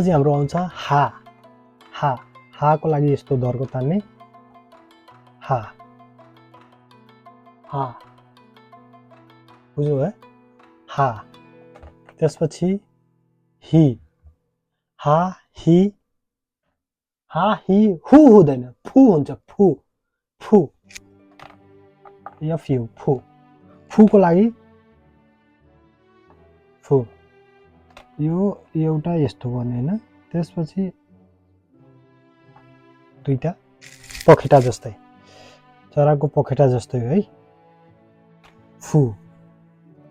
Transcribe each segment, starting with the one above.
पछि हाम्रो आउँछ हा हा हा को लागि यस्तो दर्को तान्ने हा हा बुझ्नु भयो हा त्यसपछि हि हा हि हु हुँदैन फु हुन्छ फु फु एफ यु फु फुको लागि फु यो एउटा यस्तो गर्ने हैन त्यसपछि दुईटा पखेटा जस्तै चराको पखेटा जस्तै है फु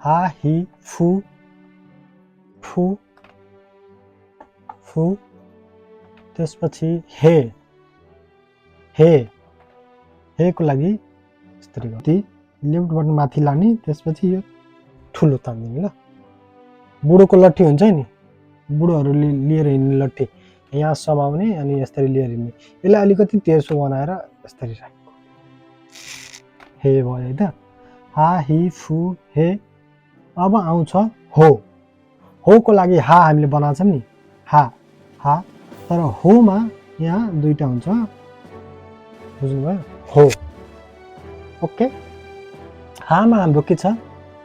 हा हि फु फु फु त्यसपछि हे को लागि यस्तरी गर्दै लेफ्टबाट माथि लाने त्यसपछि यो ठुलो तान्दिने ल बुढोको लट्ठी हुन्छ नि बुढोहरूले लिएर हिँड्ने लट्ठी यहाँ समाउने अनि यसरी लिएर हिँड्ने यसलाई अलिकति तेर्सो बनाएर यसरी राखेको हे भयो है त हा हि फु हे अब आउँछ हो को लागि हा हामीले बनाउँछौँ नि हा तर होमा यहाँ दुईटा हुन्छ बुझ्नुभयो हो ओके हामा हाम्रो के छ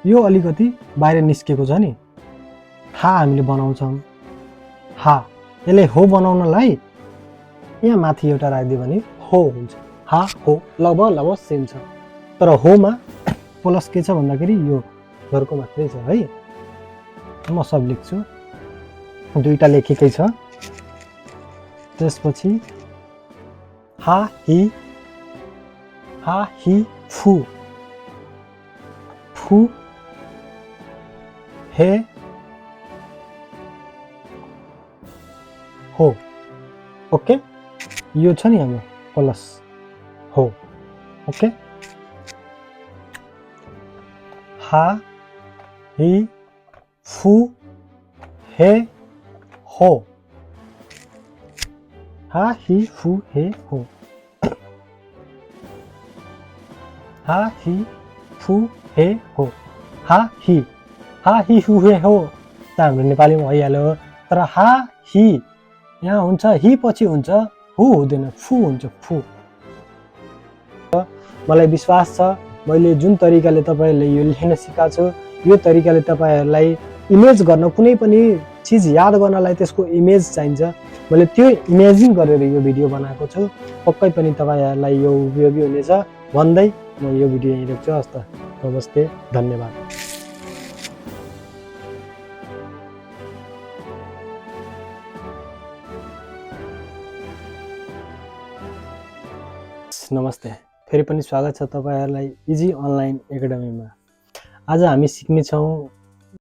यो अलिकति बाहिर निस्केको छ नि हा हामीले बनाउँछौँ हा यसले हो बनाउनलाई यहाँ माथि एउटा राखिदियो भने हो हुन्छ हा हो लगभग सेम छ तर होमा प्लस के छ भन्दाखेरि यो घरको मात्रै छ है म सब लेख्छु दुईटा लेखेकै छ त्यसपछि हा हि फु हे हो ओके यो छ नि हाम्रो प्लस हो ओके हा हि फु हे हो हा हि फु हे हो हा हि फु हे हो हा हि फु हे हो त हाम्रो नेपालीमा भइहाल्यो तर हा हि यहाँ हुन्छ हि पछि हुन्छ हु हुँदैन फु हुन्छ फु मलाई विश्वास छ मैले जुन तरिकाले तपाईहरुले यो लेख्न सिकाएको छु यो तरिकाले तपाईहरुलाई इमेज गर्न कुनै पनि चीज याद गर्नलाई त्यसको इमेज चाहिन्छ मैले त्यो इमेजिन गरेर यो भिडियो बनाएको छु पक्कै पनि तपाईहरुलाई यो उपयोगी हुनेछ भन्दै म यो भिडियो यही राख्छु हस्त नमस्ते धन्यवाद नमस्ते फेरि पनि स्वागत छ तपाईहरुलाई इजी अनलाइन एकाडेमीमा आज हामी सिक्ने छौं